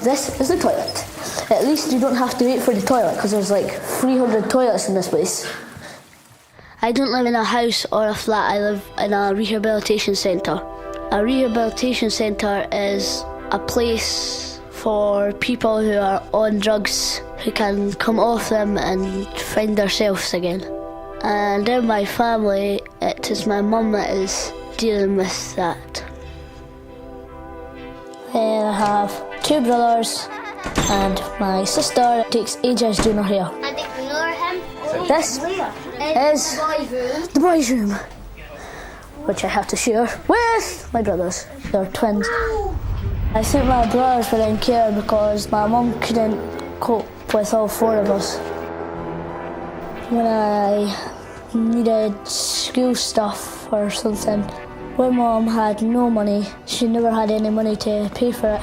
This is the toilet. At least you don't have to wait for the toilet because there's like 300 toilets in this place. I don't live in a house or a flat, I live in a rehabilitation centre. A rehabilitation centre is a place for people who are on drugs who can come off them and find themselves again. And in my family, it is my mum that is dealing with that. I have 2 brothers and my sister takes ages doing her hair. And ignore him. This is the boys' room, which I have to share with my brothers. They're twins. I think my brothers were in care because my mum couldn't cope with all 4 of us. When I needed school stuff or something, when Mum had no money, she never had any money to pay for it.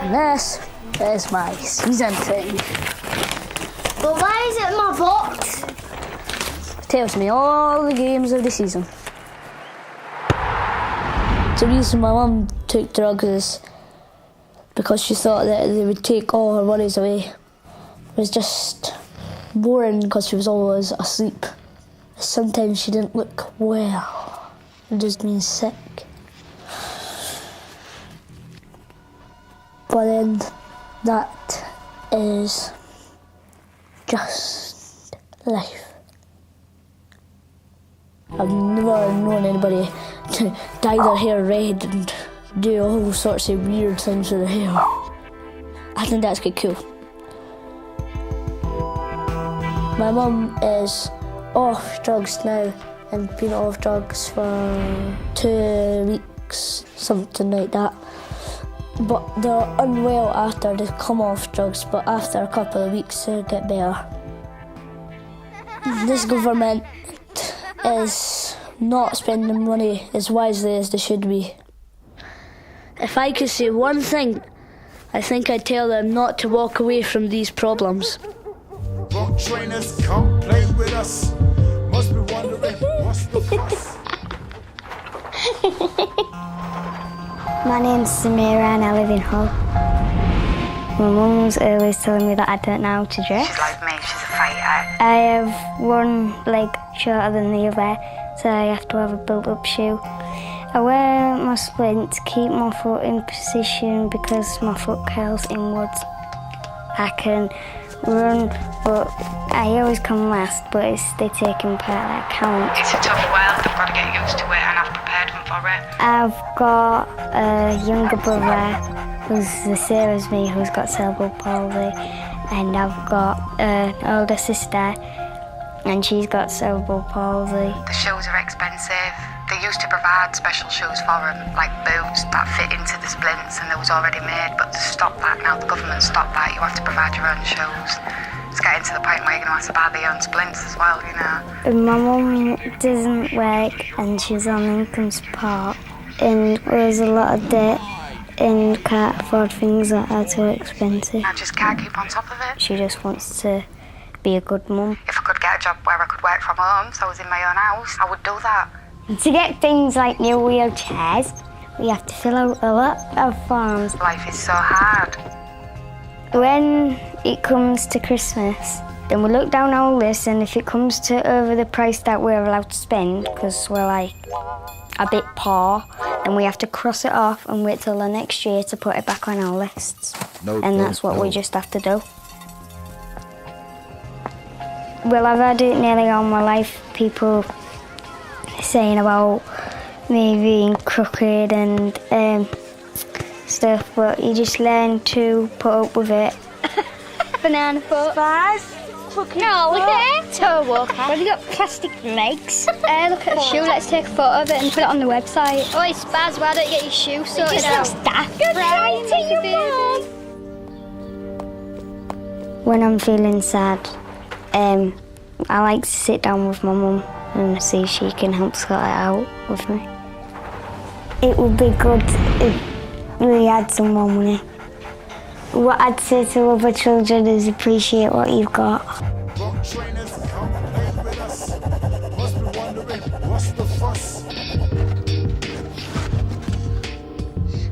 And this is my season thing. But why is it in my box? It tells me all the games of the season. The reason my mum took drugs is because she thought that they would take all her worries away. It was just boring because she was always asleep. Sometimes she didn't look well. It just means sick. But then that is just life. I've never known anybody to dye their hair red and do all sorts of weird things with their hair. I think that's quite cool. My mum is off drugs now and been off drugs for 2 weeks, something like that. But they're unwell after they come off drugs, but after a couple of weeks they get better. This government is not spending money as wisely as they should be. If I could say one thing, I think I'd tell them not to walk away from these problems. Road trainers, come play with us. Must be wondering what's the fuss. My name's Samira and I live in Hull. My mum's always telling me that I don't know how to dress. She's like me, she's a fighter. I have one leg shorter than the other, so I have to have a built-up shoe. I wear my splint to keep my foot in position because my foot curls inwards. I can run, but I always come last, but it's the taking part that counts. It's a tough world, I've got to get used to it and I've prepared them for it. I've got a younger brother who's the same as me, who's got cerebral palsy, and I've got an older sister and she's got cerebral palsy. The shoes are expensive. They used to provide special shoes for them, like boots that fit into the splints and they was already made, but to stop that now, the government stopped that, you have to provide your own shoes. It's getting to the point where you're going to have to buy your own splints as well, you know. My mum doesn't work and she's on income support and there's a lot of debt and can't afford things that are too expensive. I just can't keep on top of it. She just wants to be a good mum. If I could get a job where I could work from home, so I was in my own house, I would do that. To get things like new wheelchairs, we have to fill out a lot of forms. Life is so hard. When it comes to Christmas, then we look down our list and if it comes to over the price that we're allowed to spend, because we're like a bit poor, then we have to cross it off and wait till the next year to put it back on our lists. And that's what we just have to do. Well, I've had it nearly all my life, people saying about me being crooked and stuff, but you just learn to put up with it. Banana foot. Spaz. No, look at it. Toe walker. Have you got plastic legs? Look at the shoe. Let's take a photo of it and put it on the website. Oi, Spaz, why don't you get your shoe sorted out? It just looks daft. Good trying to your mum. When I'm feeling sad, I like to sit down with my mum and see if she can help sort it out with me. It would be good if we had some more money. What I'd say to other children is appreciate what you've got. Road trainers, come play with us. Must be wondering what's the fuss.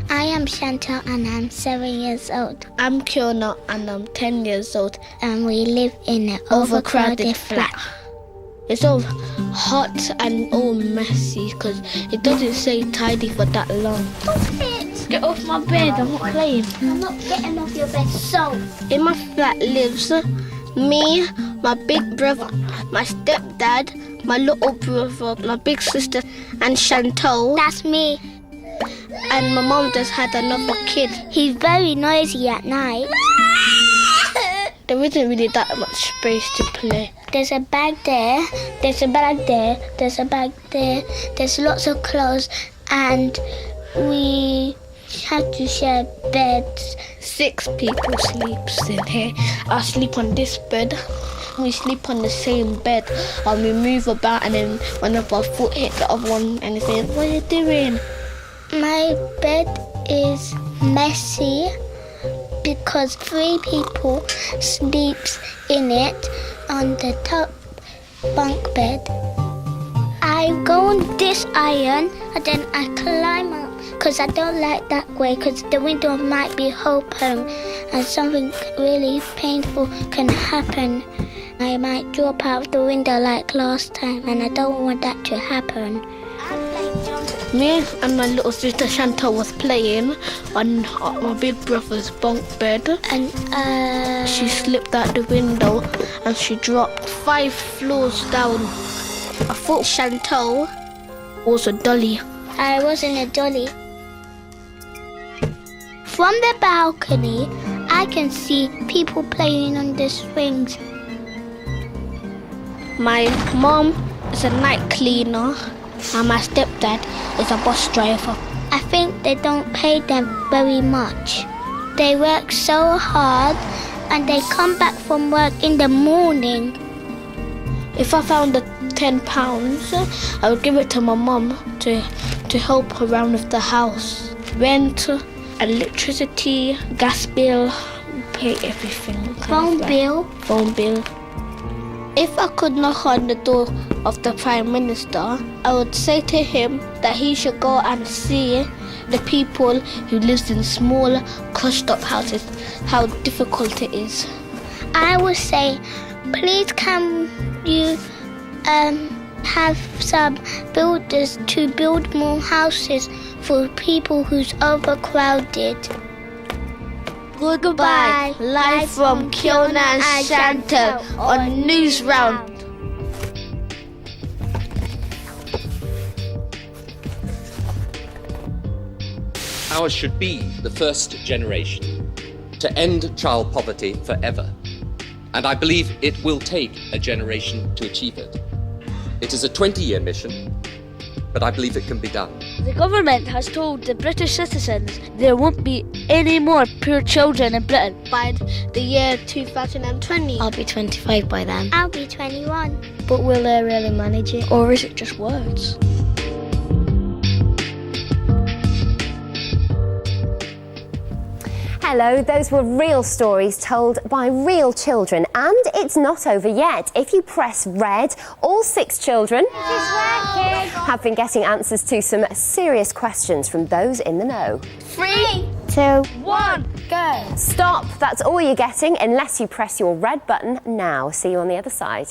I I am Chantal and I'm 7 years old. I'm Kiona and I'm 10 years old. And we live in an overcrowded flat. It's all hot and all messy because it doesn't stay tidy for that long. Get off my bed, I'm not playing. I'm not getting off your bed, so. In my flat lives me, my big brother, my stepdad, my little brother, my big sister, and Chantal. That's me. And my mom just had another kid. He's very noisy at night. There isn't really that much space to play. There's a bag there, there's a bag there, there's a bag there, there's lots of clothes, and we have to share beds. 6 people sleeps in here. I sleep on this bed. We sleep on the same bed, and we move about, and then one of our foot hit the other one, and they say, "What are you doing?" My bed is messy because 3 people sleeps in it on the top bunk bed. I go on this iron and then I climb up because I don't like that way because the window might be open and something really painful can happen. I might drop out the window like last time and I don't want that to happen. Me and my little sister Chantal was playing on my big brother's bunk bed, And she slipped out the window and she dropped 5 floors down. I thought Chantal was a dolly. I wasn't a dolly. From the balcony, I can see people playing on the swings. My mom is a night cleaner and my stepdad is a bus driver. I think they don't pay them very much. They work so hard and they come back from work in the morning. If I found the £10, I would give it to my mum to help her around with the house. Rent, electricity, gas bill, pay everything. Phone bill. Phone bill. If I could knock on the door of the Prime Minister, I would say to him that he should go and see the people who live in small, crushed-up houses, how difficult it is. I would say, please can you have some builders to build more houses for people who's overcrowded. Goodbye. Live from Kiona and Chantal on News Round. Ours should be the first generation to end child poverty forever. And I believe it will take a generation to achieve it. It is a 20-year mission, but I believe it can be done. The government has told the British citizens there won't be any more poor children in Britain. By the year 2020. I'll be 25 by then. I'll be 21. But will they really manage it? Or is it just words? Hello, those were real stories told by real children, and it's not over yet. If you press red, all 6 children have been getting answers to some serious questions from those in the know. 3, 2, 1, go! Stop, that's all you're getting unless you press your red button now. See you on the other side.